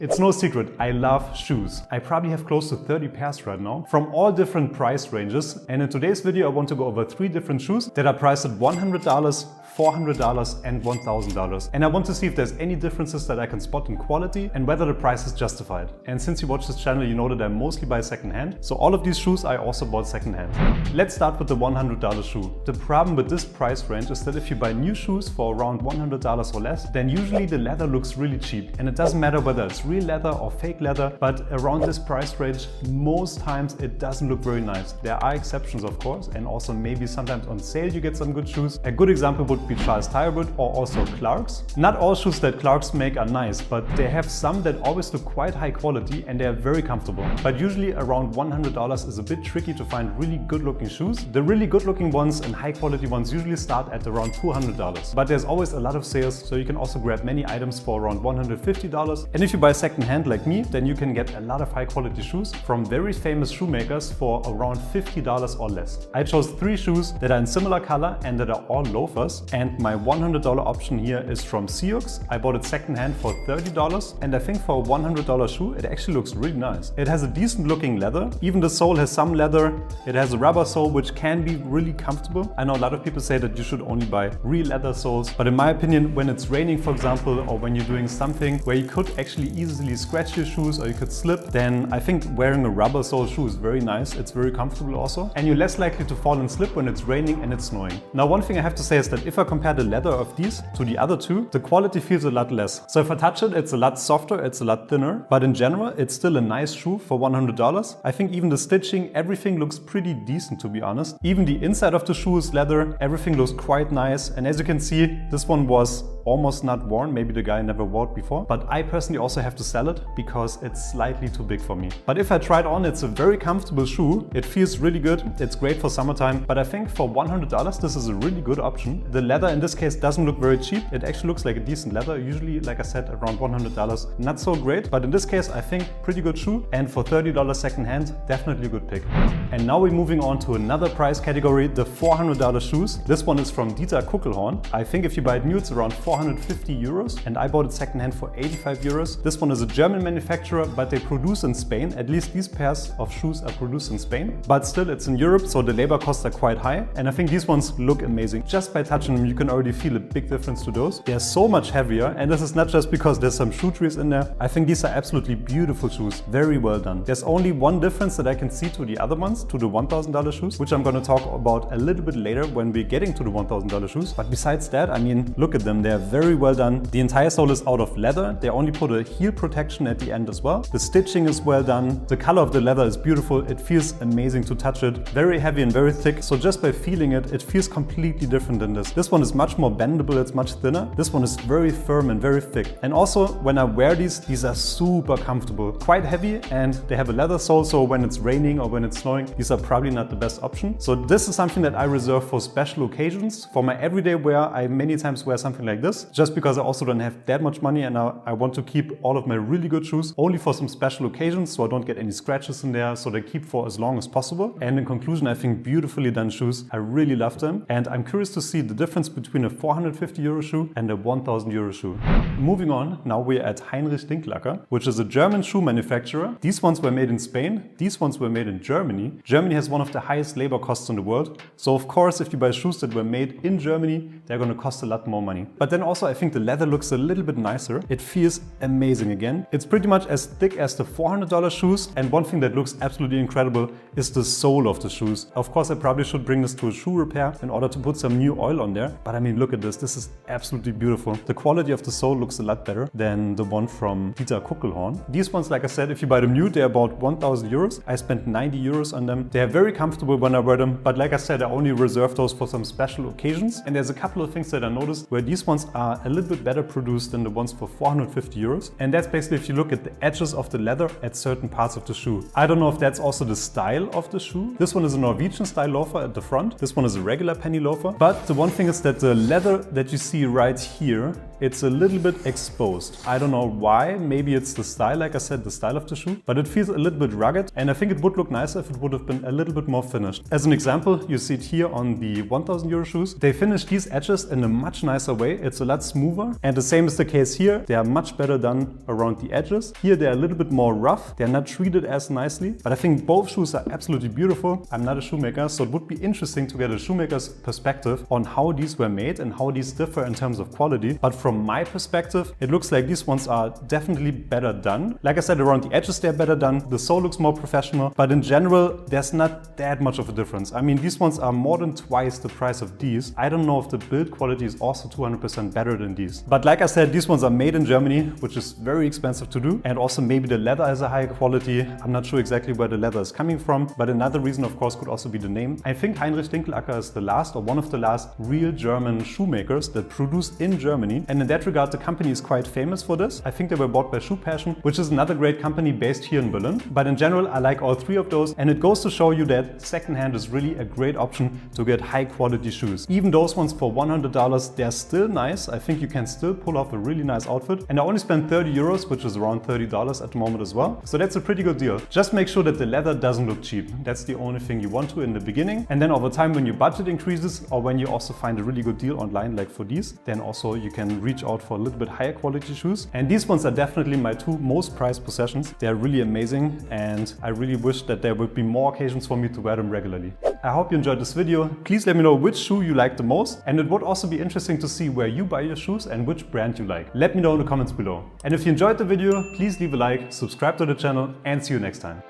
It's no secret, I love shoes. I probably have close to 30 pairs right now from all different price ranges. And in today's video, I want to go over 3 different shoes that are priced at $100, $400 and $1,000. And I want to see if there's any differences that I can spot in quality and whether the price is justified. And since you watch this channel, you know that I mostly buy secondhand. So all of these shoes I also bought secondhand. Let's start with the $100 shoe. The problem with this price range is that if you buy new shoes for around $100 or less, then usually the leather looks really cheap. And it doesn't matter whether it's real leather or fake leather, but around this price range, most times it doesn't look very nice. There are exceptions, of course, and also maybe sometimes on sale you get some good shoes. A good example would be Charles Tyrewood or also Clarks. Not all shoes that Clarks make are nice, but they have some that always look quite high quality and they are very comfortable. But usually around $100 is a bit tricky to find really good looking shoes. The really good looking ones and high quality ones usually start at around $200. But there's always a lot of sales, so you can also grab many items for around $150. And if you buy secondhand like me, then you can get a lot of high quality shoes from very famous shoemakers for around $50 or less. I chose 3 shoes that are in similar color and that are all loafers. And my $100 option here is from Sioux. I bought it secondhand for $30. And I think for a $100 shoe, it actually looks really nice. It has a decent looking leather. Even the sole has some leather. It has a rubber sole, which can be really comfortable. I know a lot of people say that you should only buy real leather soles. But in my opinion, when it's raining, for example, or when you're doing something where you could actually easily scratch your shoes or you could slip, then I think wearing a rubber sole shoe is very nice. It's very comfortable also. And you're less likely to fall and slip when it's raining and it's snowing. Now, one thing I have to say is that if I compare the leather of these to the other two, the quality feels a lot less. So if I touch it, it's a lot softer, it's a lot thinner. But in general, it's still a nice shoe for $100. I think even the stitching, everything looks pretty decent, to be honest. Even the inside of the shoe is leather. Everything looks quite nice. And as you can see, this one was almost not worn. Maybe the guy never wore it before. But I personally also have to sell it because it's slightly too big for me. But if I try it on, it's a very comfortable shoe. It feels really good. It's great for summertime. But I think for $100, this is a really good option. The leather in this case doesn't look very cheap. It actually looks like a decent leather. Usually, like I said, around $100. Not so great. But in this case, I think pretty good shoe. And for $30 secondhand, definitely a good pick. And now we're moving on to another price category, the $400 shoes. This one is from Dieter Kuckelhorn. I think if you buy it new, it's around 450 euros. And I bought it secondhand for 85 euros. This one is a German manufacturer, but they produce in Spain. At least these pairs of shoes are produced in Spain. But still, it's in Europe, so the labor costs are quite high. And I think these ones look amazing. Just by touching them, you can already feel a big difference to those. They're so much heavier. And this is not just because there's some shoe trees in there. I think these are absolutely beautiful shoes. Very well done. There's only one difference that I can see to the other ones, to the $1,000 shoes, which I'm going to talk about a little bit later when we're getting to the $1,000 shoes. But besides that, I mean, look at them. They're very well done. The entire sole is out of leather. They only put a heel protection at the end as well. The stitching is well done. The color of the leather is beautiful. It feels amazing to touch it. Very heavy and very thick. So just by feeling it, it feels completely different than this. This one is much more bendable. It's much thinner. This one is very firm and very thick. And also when I wear these are super comfortable. Quite heavy, and they have a leather sole. So when it's raining or when it's snowing, these are probably not the best option. So this is something that I reserve for special occasions. For my everyday wear, I many times wear something like this, just because I also don't have that much money and I want to keep all of my really good shoes only for some special occasions, so I don't get any scratches in there, so they keep for as long as possible. And in conclusion, I think beautifully done shoes. I really love them, and I'm curious to see the difference between a 450 euro shoe and a 1,000 euro shoe. Moving on, now we're at Heinrich Dinklacker, which is a German shoe manufacturer. These ones were made in Spain. These ones were made in Germany. Germany has one of the highest labor costs in the world. So of course, if you buy shoes that were made in Germany, they're going to cost a lot more money. But then also I think the leather looks a little bit nicer. It feels amazing again. It's pretty much as thick as the $400 shoes. And one thing that looks absolutely incredible is the sole of the shoes. Of course, I probably should bring this to a shoe repair in order to put some new oil on there. But I mean, look at this. This is absolutely beautiful. The quality of the sole looks a lot better than the one from Dieter Kuckelhorn. These ones, like I said, if you buy them new, they're about 1,000 euros. I spent 90 euros on them. They're very comfortable when I wear them. But like I said, I only reserve those for some special occasions. And there's a couple of things that I noticed where these ones are a little bit better produced than the ones for 450 euros. And that's basically if you look at the edges of the leather at certain parts of the shoe. I don't know if that's also the style of the shoe. This one is a Norwegian style loafer at the front. This one is a regular penny loafer. But the one thing is that the leather that you see right here it's a little bit exposed. I don't know why, maybe it's the style, like I said, the style of the shoe, but it feels a little bit rugged, and I think it would look nicer if it would have been a little bit more finished. As an example, you see it here on the 1000 euro shoes. They finished these edges in a much nicer way. It's a lot smoother, and the same is the case here. They are much better done around the edges. Here they're a little bit more rough. They're not treated as nicely, but I think both shoes are absolutely beautiful. I'm not a shoemaker, so it would be interesting to get a shoemaker's perspective on how these were made and how these differ in terms of quality. But from my perspective, it looks like these ones are definitely better done. Like I said, around the edges they're better done. The sole looks more professional, but in general, there's not that much of a difference. I mean, these ones are more than twice the price of these. I don't know if the build quality is also 200% better than these. But like I said, these ones are made in Germany, which is very expensive to do. And also maybe the leather is a high quality. I'm not sure exactly where the leather is coming from, but another reason of course could also be the name. I think Heinrich Dinkelacker is the last or one of the last real German shoemakers that produce in Germany. And in that regard, the company is quite famous for this. I think they were bought by Shoe Passion, which is another great company based here in Berlin. But in general, I like all three of those. And it goes to show you that secondhand is really a great option to get high quality shoes. Even those ones for $100, they're still nice. I think you can still pull off a really nice outfit. And I only spent 30 euros, which is around $30 at the moment as well. So that's a pretty good deal. Just make sure that the leather doesn't look cheap. That's the only thing you want to in the beginning. And then over time, when your budget increases or when you also find a really good deal online, like for these, then also you can reach out for a little bit higher quality shoes. And these ones are definitely my two most prized possessions. They're really amazing, and I really wish that there would be more occasions for me to wear them regularly. I hope you enjoyed this video. Please let me know which shoe you like the most, and it would also be interesting to see where you buy your shoes and which brand you like. Let me know in the comments below. And if you enjoyed the video, please leave a like, subscribe to the channel, and see you next time.